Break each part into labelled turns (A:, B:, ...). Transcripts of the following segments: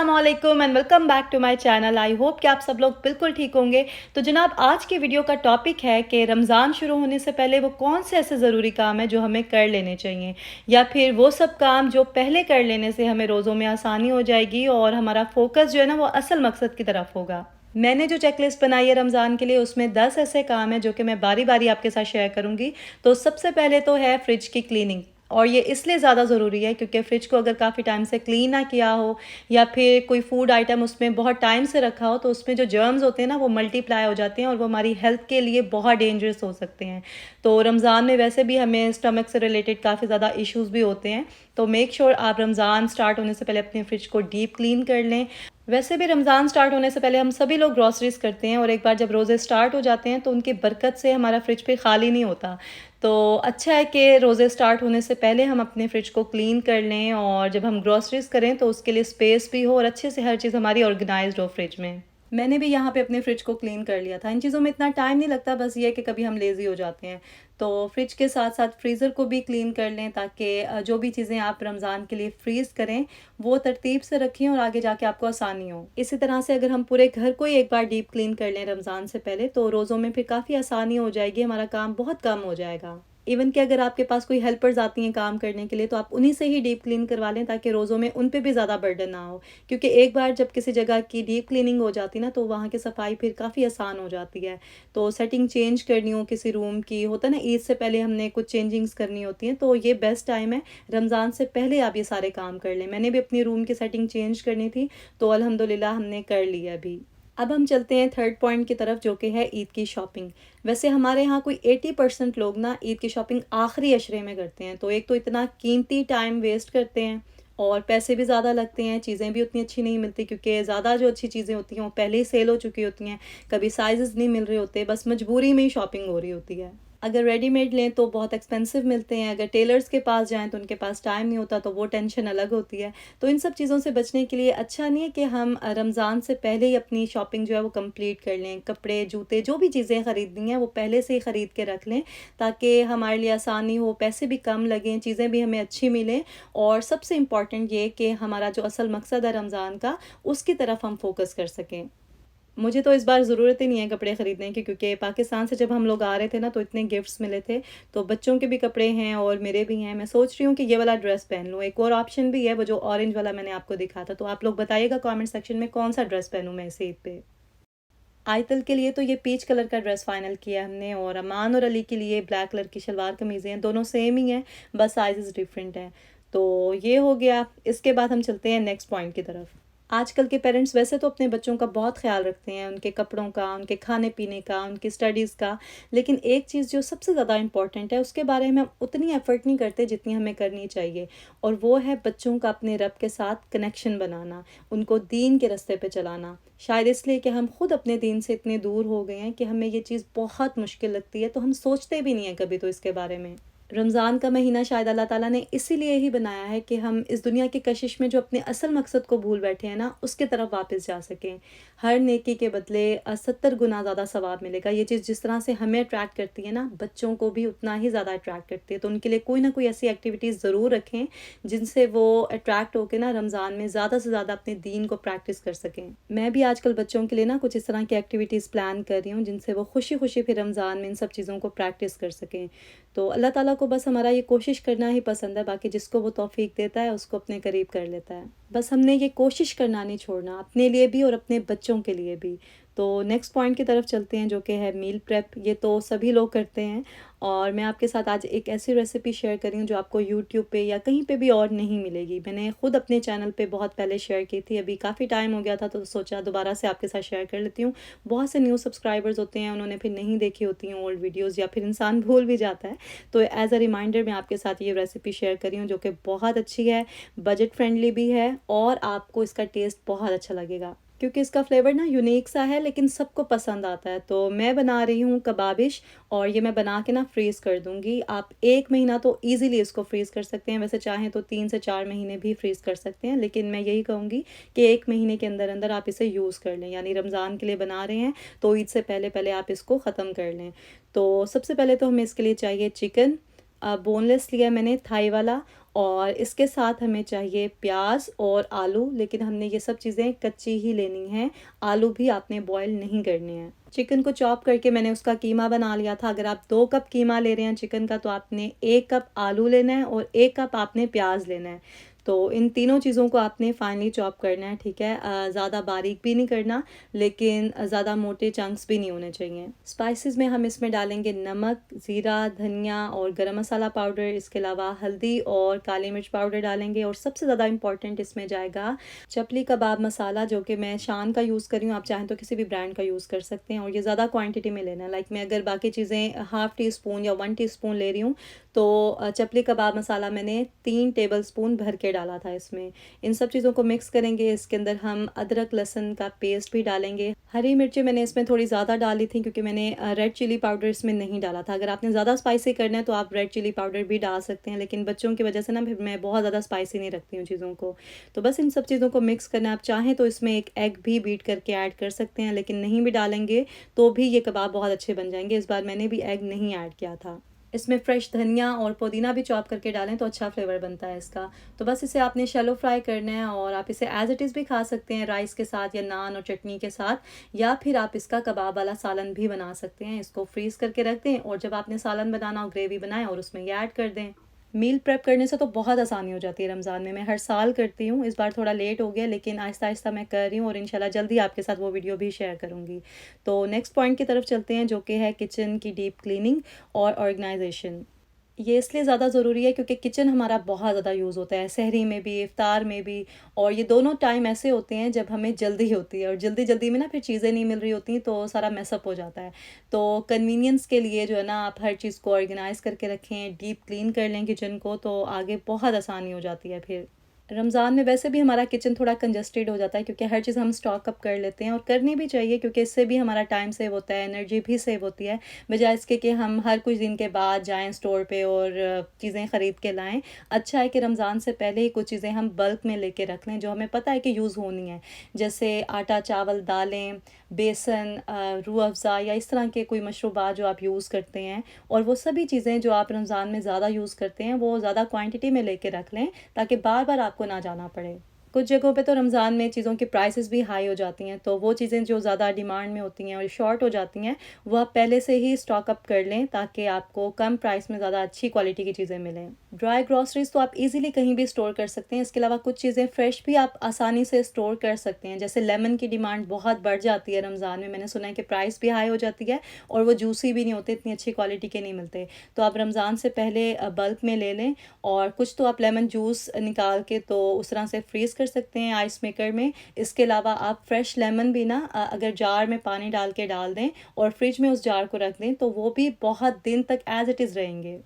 A: अस्सलामुअलैकुम and welcome back to my channel. I hope कि आप सब लोग बिल्कुल ठीक होंगे। तो जनाब, आज की वीडियो का टॉपिक है कि रमज़ान शुरू होने से पहले वो कौन से ऐसे ज़रूरी काम हैं जो हमें कर लेने चाहिए, या फिर वो सब काम जो पहले कर लेने से हमें रोज़ों में आसानी हो जाएगी और हमारा फोकस जो है ना वो असल मकसद की तरफ होगा। मैंने जो चेकलिस्ट बनाई है रमज़ान के लिए, उसमें 10 ऐसे काम हैं जो कि मैं बारी बारी आपके साथ शेयर करूँगी। तो सबसे पहले तो है फ्रिज की क्लीनिंग। और ये इसलिए ज़्यादा ज़रूरी है क्योंकि फ्रिज को अगर काफ़ी टाइम से क्लीन ना किया हो, या फिर कोई फूड आइटम उसमें बहुत टाइम से रखा हो, तो उसमें जो जर्म्स होते हैं ना वो मल्टीप्लाई हो जाते हैं और वो हमारी हेल्थ के लिए बहुत डेंजरस हो सकते हैं। तो रमज़ान में वैसे भी हमें स्टमक से रिलेटेड काफ़ी ज़्यादा इश्यूज़ भी होते हैं। तो मेक श्योर आप रमज़ान स्टार्ट होने से पहले अपने फ्रिज को डीप क्लीन कर लें। वैसे भी रमज़ान स्टार्ट होने से पहले हम सभी लोग ग्रॉसरीज करते हैं, और एक बार जब रोज़े स्टार्ट हो जाते हैं तो उनकी बरकत से हमारा फ्रिज पे खाली नहीं होता। तो अच्छा है कि रोज़े स्टार्ट होने से पहले हम अपने फ्रिज को क्लीन कर लें, और जब हम ग्रॉसरीज करें तो उसके लिए स्पेस भी हो और अच्छे से हर चीज़ हमारी ऑर्गेनाइज्ड हो फ्रिज में। मैंने भी यहाँ पे अपने फ्रिज को क्लीन कर लिया था। इन चीज़ों में इतना टाइम नहीं लगता, बस ये है कि कभी हम लेज़ी हो जाते हैं। तो फ्रिज के साथ साथ फ्रीज़र को भी क्लीन कर लें, ताकि जो भी चीज़ें आप रमज़ान के लिए फ्रीज़ करें वो तरतीब से रखें और आगे जाके आपको आसानी हो। इसी तरह से अगर हम पूरे घर को ही एक बार डीप क्लीन कर लें रमज़ान से पहले, तो रोज़ों में फिर काफ़ी आसानी हो जाएगी, हमारा काम बहुत कम हो जाएगा। इवन कि अगर आपके पास कोई हेल्पर्स आती हैं काम करने के लिए, तो आप उन्हीं से ही डीप क्लीन करवा लें, ताकि रोज़ों में उन पे भी ज़्यादा बर्डन ना हो। क्योंकि एक बार जब किसी जगह की डीप क्लीनिंग हो जाती है ना, तो वहाँ की सफाई फिर काफ़ी आसान हो जाती है। तो सेटिंग चेंज करनी हो किसी रूम की, होता है ना, ईद से पहले हमने कुछ चेंजिंग्स करनी होती हैं, तो ये बेस्ट टाइम है। रमज़ान से पहले आप ये सारे काम कर लें। मैंने भी अपनी रूम की सेटिंग चेंज करनी थी, तो अल्हम्दुलिल्लाह हमने कर लिया अभी। अब हम चलते हैं थर्ड पॉइंट की तरफ, जो कि है ईद की शॉपिंग। वैसे हमारे यहाँ कोई 80% लोग ना ईद की शॉपिंग आखिरी अशरे में करते हैं। तो एक तो इतना कीमती टाइम वेस्ट करते हैं, और पैसे भी ज़्यादा लगते हैं, चीज़ें भी उतनी अच्छी नहीं मिलती, क्योंकि ज़्यादा जो अच्छी चीज़ें होती हैं वो पहले ही सेल हो चुकी होती हैं। कभी साइज़ नहीं मिल रहे होते, बस मजबूरी में ही शॉपिंग हो रही होती है। अगर रेडीमेड लें तो बहुत एक्सपेंसिव मिलते हैं, अगर टेलर्स के पास जाएँ तो उनके पास टाइम नहीं होता, तो वो टेंशन अलग होती है। तो इन सब चीज़ों से बचने के लिए अच्छा नहीं है कि हम रमज़ान से पहले ही अपनी शॉपिंग जो है वो कंप्लीट कर लें। कपड़े, जूते, जो भी चीज़ें ख़रीदनी हैं वो पहले से ही ख़रीद के रख लें, ताकि हमारे लिए आसानी हो, पैसे भी कम लगें, चीज़ें भी हमें अच्छी मिलें, और सबसे इम्पॉर्टेंट ये कि हमारा जो असल मकसद है रमज़ान का, उसकी तरफ हम फ़ोकस कर सकें। मुझे तो इस बार ज़रूरत ही नहीं है कपड़े ख़रीदने की, क्योंकि पाकिस्तान से जब हम लोग आ रहे थे ना तो इतने गिफ्ट्स मिले थे। तो बच्चों के भी कपड़े हैं और मेरे भी हैं। मैं सोच रही हूँ कि ये वाला ड्रेस पहन लूँ। एक और ऑप्शन भी है, वो जो ऑरेंज वाला मैंने आपको दिखा था। तो आप लोग बताइएगा कमेंट सेक्शन में कौन सा ड्रेस पहनूँ मैं इस ईद पे। आयतल के लिए तो ये पीच कलर का ड्रेस फाइनल किया हमने, और अमान और अली के लिए ब्लैक कलर की शलवार कमीज़ें हैं। दोनों सेम ही हैं, बस साइज़ डिफरेंट हैं। तो ये हो गया। इसके बाद हम चलते हैं नेक्स्ट पॉइंट की तरफ। आजकल के पेरेंट्स वैसे तो अपने बच्चों का बहुत ख़्याल रखते हैं, उनके कपड़ों का, उनके खाने-पीने का, उनकी स्टडीज़ का। लेकिन एक चीज़ जो सबसे ज़्यादा इम्पोर्टेंट है, उसके बारे में हम उतनी एफ़र्ट नहीं करते जितनी हमें करनी चाहिए। और वो है बच्चों का अपने रब के साथ कनेक्शन बनाना, उनको दीन के रास्ते पे चलाना। शायद इसलिए कि हम खुद अपने दीन से इतने दूर हो गए हैं कि हमें ये चीज़ बहुत मुश्किल लगती है, तो हम सोचते भी नहीं हैं कभी तो इसके बारे में। रमज़ान का महीना शायद अल्लाह ताला ने इसीलिए ही बनाया है कि हम इस दुनिया की कशिश में जो अपने असल मकसद को भूल बैठे हैं ना, उसकी तरफ वापस जा सकें। हर नेकी के बदले 70 गुना ज़्यादा सवाब मिलेगा। ये चीज़ जिस तरह से हमें अट्रैक्ट करती है ना, बच्चों को भी उतना ही ज़्यादा अट्रैक्ट करती है। तो उनके लिए कोई ना कोई ऐसी एक्टिविटीज़ ज़रूर रखें, जिनसे वो अट्रैक्ट होकर ना रमज़ान में ज़्यादा से ज़्यादा अपने दीन को प्रैक्टिस कर सकें। मैं भी आजकल बच्चों के लिए ना कुछ इस तरह की एक्टिविटीज़ प्लान कर रही हूँ, जिनसे वो खुशी-खुशी फिर रमज़ान में इन सब चीज़ों को प्रैक्टिस कर सकें। तो अल्लाह ताला को बस हमारा ये कोशिश करना ही पसंद है, बाकी जिसको वो तौफ़ीक देता है उसको अपने करीब कर लेता है। बस हमने ये कोशिश करना नहीं छोड़ना, अपने लिए भी और अपने बच्चों के लिए भी। तो नेक्स्ट पॉइंट की तरफ चलते हैं, जो कि है मील प्रेप। ये तो सभी लोग करते हैं, और मैं आपके साथ आज एक ऐसी रेसिपी शेयर कर रही हूँ जो आपको यूट्यूब पे या कहीं पे भी और नहीं मिलेगी। मैंने खुद अपने चैनल पे बहुत पहले शेयर की थी, अभी काफ़ी टाइम हो गया था तो सोचा दोबारा से आपके साथ शेयर कर लेती हूँ। बहुत से न्यू सब्सक्राइबर्स होते हैं, उन्होंने फिर नहीं देखी होती हैं ओल्ड वीडियोज़, या फिर इंसान भूल भी जाता है। तो एज़ अ रिमाइंडर मैं आपके साथ ये रेसिपी शेयर कर रही हूँ, जो कि बहुत अच्छी है, बजट फ्रेंडली भी है, और आपको इसका टेस्ट बहुत अच्छा लगेगा, क्योंकि इसका फ्लेवर ना यूनिक सा है, लेकिन सबको पसंद आता है। तो मैं बना रही हूँ कबाबिश, और ये मैं बना के ना फ्रीज़ कर दूँगी। आप 1 महीना तो ईज़िली इसको फ्रीज़ कर सकते हैं, वैसे चाहें तो 3 से 4 महीने भी फ्रीज़ कर सकते हैं, लेकिन मैं यही कहूँगी कि 1 महीने के अंदर-अंदर आप इसे यूज़ कर लें। यानी रमज़ान के लिए बना रहे हैं, तो ईद से पहले-पहले आप इसको ख़त्म कर लें। तो सबसे पहले तो हमें इसके लिए चाहिए चिकन। बोनलेस लिया मैंने, थाई वाला, और इसके साथ हमें चाहिए प्याज और आलू, लेकिन हमने ये सब चीज़ें कच्ची ही लेनी हैं, आलू भी आपने बॉयल नहीं करने हैं। चिकन को चॉप करके मैंने उसका कीमा बना लिया था। अगर आप 2 कप कीमा ले रहे हैं चिकन का, तो आपने 1 कप आलू लेना है और 1 कप आपने प्याज लेना है। तो इन तीनों चीज़ों को आपने फाइनली चॉप करना है, ठीक है? ज़्यादा बारीक भी नहीं करना, लेकिन ज़्यादा मोटे चंक्स भी नहीं होने चाहिए। स्पाइसेस में हम इसमें डालेंगे नमक, ज़ीरा, धनिया और गरम मसाला पाउडर, इसके अलावा हल्दी और काली मिर्च पाउडर डालेंगे। और सबसे ज़्यादा इम्पॉर्टेंट इसमें जाएगा चपली कबाब मसाला, जो कि मैं शान का यूज़ कर रही हूँ, आप चाहें तो किसी भी ब्रांड का यूज़ कर सकते हैं। और ये ज़्यादा क्वांटिटी में लेना है। लाइक मैं अगर बाकी चीज़ें हाफ़ टी स्पून या 1 टीस्पून ले रही हूँ, तो चपली कबाब मसाला मैंने 3 टेबलस्पून भर के डाला था इसमें। इन सब चीज़ों को मिक्स करेंगे। इसके अंदर हम अदरक लहसुन का पेस्ट भी डालेंगे। हरी मिर्ची मैंने इसमें थोड़ी ज़्यादा डाली थी, क्योंकि मैंने रेड चिली पाउडर इसमें नहीं डाला था। अगर आपने ज़्यादा स्पाइसी करना है तो आप रेड चिली पाउडर भी डाल सकते हैं, लेकिन बच्चों की वजह से ना फिर मैं बहुत ज़्यादा स्पाइसी नहीं रखती हूँ चीज़ों को। तो बस इन सब चीज़ों को मिक्स करना है। आप चाहें तो इसमें एक एग भी बीट करके ऐड कर सकते हैं, लेकिन नहीं भी डालेंगे तो भी ये कबाब बहुत अच्छे बन जाएंगे। इस बार मैंने भी एग नहीं ऐड किया था। इसमें फ्रेश धनिया और पुदीना भी चॉप करके डालें तो अच्छा फ्लेवर बनता है इसका। तो बस इसे आपने शैलो फ्राई करना है, और आप इसे एज़ इट इज़ भी खा सकते हैं राइस के साथ या नान और चटनी के साथ, या फिर आप इसका कबाब वाला सालन भी बना सकते हैं। इसको फ्रीज़ करके रख दें, और जब आपने सालन बनाना हो, ग्रेवी बनाएं और उसमें ये ऐड कर दें। मील प्रेप करने से तो बहुत आसानी हो जाती है रमज़ान में। मैं हर साल करती हूँ, इस बार थोड़ा लेट हो गया, लेकिन आहिस्ता-आहिस्ता मैं कर रही हूँ और इंशाल्लाह जल्दी आपके साथ वो वीडियो भी शेयर करूँगी। तो नेक्स्ट पॉइंट की तरफ चलते हैं, जो कि है किचन की डीप क्लीनिंग और ऑर्गेनाइज़ेशन। ये इसलिए ज़्यादा ज़रूरी है क्योंकि किचन हमारा बहुत ज़्यादा यूज़ होता है, सहरी में भी, इफ्तार में भी। और ये दोनों टाइम ऐसे होते हैं जब हमें जल्दी होती है, और जल्दी-जल्दी में ना फिर चीज़ें नहीं मिल रही होती, तो सारा मेस अप हो जाता है। तो कन्वीनियंस के लिए जो है ना, आप हर चीज़ को ऑर्गेनाइज़ करके रखें, डीप क्लीन कर लें किचन को, तो आगे बहुत आसानी हो जाती है फिर। रमज़ान में वैसे भी हमारा किचन थोड़ा कंजस्टेड हो जाता है, क्योंकि हर चीज़ हम स्टॉक अप कर लेते हैं, और करनी भी चाहिए, क्योंकि इससे भी हमारा टाइम सेव होता है, एनर्जी भी सेव होती है, बजाय इसके कि हम हर कुछ दिन के बाद जाएं स्टोर पे और चीज़ें ख़रीद के लाएं। अच्छा है कि रमज़ान से पहले ही कुछ चीज़ें हम बल्क में लेके रख लें, जो हमें पता है कि यूज़ होनी है। जैसे आटा, चावल, दालें, बेसन, रूह अफ़ज़ा या इस तरह के कोई मशरूबात जो आप यूज़ करते हैं, और वो सभी चीज़ें जो आप रमज़ान में ज़्यादा यूज़ करते हैं, वो ज़्यादा क्वांटिटी में लेके रख लें, ताकि बार-बार आपको ना जाना पड़े। कुछ जगहों पे तो रमज़ान में चीज़ों की प्राइसेस भी हाई हो जाती हैं, तो वो चीज़ें जो ज़्यादा डिमांड में होती हैं और शॉर्ट हो जाती हैं, वो आप पहले से ही स्टॉक अप कर लें, ताकि आपको कम प्राइस में ज़्यादा अच्छी क्वालिटी की चीज़ें मिलें। ड्राई ग्रॉसरीज़ तो आप इज़िली कहीं भी स्टोर कर सकते हैं। इसके अलावा कुछ चीज़ें फ्रेश भी आप आसानी से स्टोर कर सकते हैं। जैसे लेमन की डिमांड बहुत बढ़ जाती है रमज़ान में, मैंने सुना है कि प्राइस भी हाई हो जाती है, और वो जूसी भी नहीं होते, इतनी अच्छी क्वालिटी के नहीं मिलते। तो आप रमज़ान से पहले बल्क में ले लें, और कुछ तो आप लेमन जूस निकाल के तो उस तरह से फ्रीज़ कर सकते हैं आइस मेकर में। इसके अलावा आप फ्रेश लेमन भी ना अगर जार में पानी डाल के डाल दें और फ्रिज में उस जार को रख दें, तो वो भी बहुत दिन तक एज़ इट इज़ रहेंगे।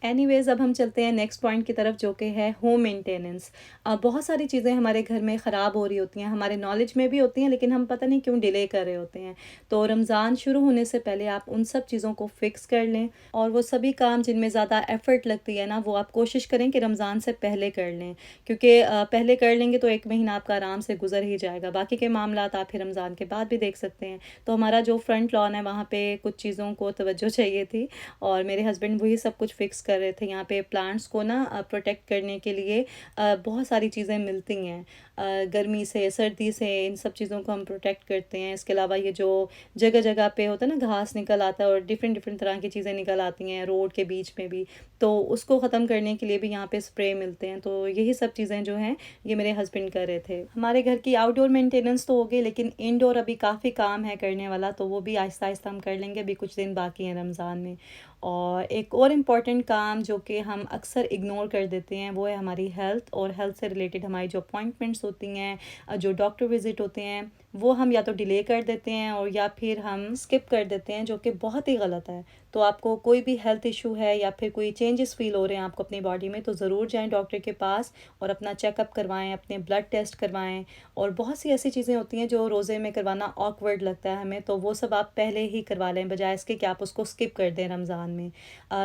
A: एनीवेज़, अब हम चलते हैं नेक्स्ट पॉइंट की तरफ, जो कि है होम मेंटेनेंस। बहुत सारी चीज़ें हमारे घर में ख़राब हो रही होती हैं, हमारे नॉलेज में भी होती हैं, लेकिन हम पता नहीं क्यों डिले कर रहे होते हैं। तो रमज़ान शुरू होने से पहले आप उन सब चीज़ों को फ़िक्स कर लें, और वो सभी काम जिनमें ज़्यादा एफ़र्ट लगती है ना, वो आप कोशिश करें कि रमज़ान से पहले कर लें, क्योंकि पहले कर लेंगे तो 1 महीना आपका आराम से गुज़र ही जाएगा। बाकी के मामलात आप फिर रमज़ान के बाद भी देख सकते हैं। तो हमारा जो फ्रंट लॉन है, वहाँ पे कुछ चीज़ों को तवज्जो चाहिए थी, और मेरे हस्बैंड वही सब कुछ फ़िक्स कर रहे थे। यहाँ पे प्लांट्स को ना प्रोटेक्ट करने के लिए बहुत सारी चीज़ें मिलती हैं। गर्मी से, सर्दी से, इन सब चीज़ों को हम प्रोटेक्ट करते हैं। इसके अलावा ये जो जगह-जगह पे होता है ना, घास निकल आता है और डिफ़रेंट डिफ़रेंट तरह की चीज़ें निकल आती हैं रोड के बीच में भी, तो उसको ख़त्म करने के लिए भी यहाँ पे स्प्रे मिलते हैं। तो यही सब चीज़ें जो हैं, ये मेरे हस्बैंड कर रहे थे। हमारे घर की आउटडोर मेंटेनेंस तो हो गई, लेकिन इनडोर अभी काफ़ी काम है करने वाला, तो वो भी आहिस्ता-आहिस्ता हम कर लेंगे। अभी कुछ दिन बाकी हैं रमज़ान में। और एक और इम्पॉर्टेंट काम जो कि हम अक्सर इग्नोर कर देते हैं, वो है हमारी हेल्थ, और हेल्थ से रिलेटेड हमारी जो अपॉइंटमेंट्स होती हैं, जो डॉक्टर विज़िट होते हैं, वो हम या तो डिले कर देते हैं, और या फिर हम स्किप कर देते हैं, जो कि बहुत ही गलत है। तो आपको कोई भी हेल्थ इशू है या फिर कोई चेंजेस फ़ील हो रहे हैं आपको अपनी बॉडी में, तो ज़रूर जाएँ डॉक्टर के पास और अपना चेकअप करवाएँ, अपने ब्लड टेस्ट करवाएँ। और बहुत सी ऐसी चीज़ें होती हैं जो रोज़े में करवाना ऑकवर्ड लगता है हमें, तो वो सब आप पहले ही करवा लें, बजाय इसके कि आप उसको स्किप कर दें रमज़ान में।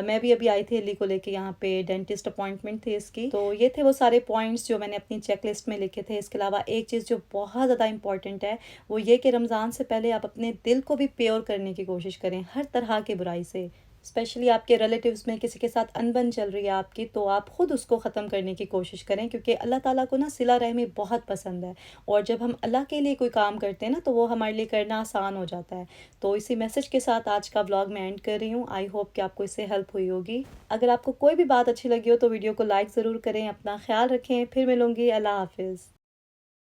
A: मैं भी अभी आई थी अली को लेके, यहाँ पे डेंटिस्ट अपॉइंटमेंट थी इसकी। तो ये थे वो सारे पॉइंट्स जो मैंने अपनी चेक लिस्ट में लिखे थे। इसके अलावा एक चीज़ जो बहुत ज़्यादा इंपॉर्टेंट है, वो ये कि रमज़ान से पहले आप अपने दिल को भी प्योर करने की कोशिश करें हर तरह की बुराई से। स्पेशली आपके रिलेटिव्स में किसी के साथ अनबन चल रही है आपकी, तो आप खुद उसको ख़त्म करने की कोशिश करें, क्योंकि अल्लाह ताला को ना सिला रहमी बहुत पसंद है। और जब हम अल्लाह के लिए कोई काम करते हैं ना, तो वो हमारे लिए करना आसान हो जाता है। तो इसी मैसेज के साथ आज का व्लॉग मैं एंड कर रही हूँ। आई होप कि आपको इससे हेल्प हुई होगी। अगर आपको कोई भी बात अच्छी लगी हो तो वीडियो को लाइक ज़रूर करें। अपना ख्याल रखें। फिर मिलूंगी। अल्लाह हाफिज़।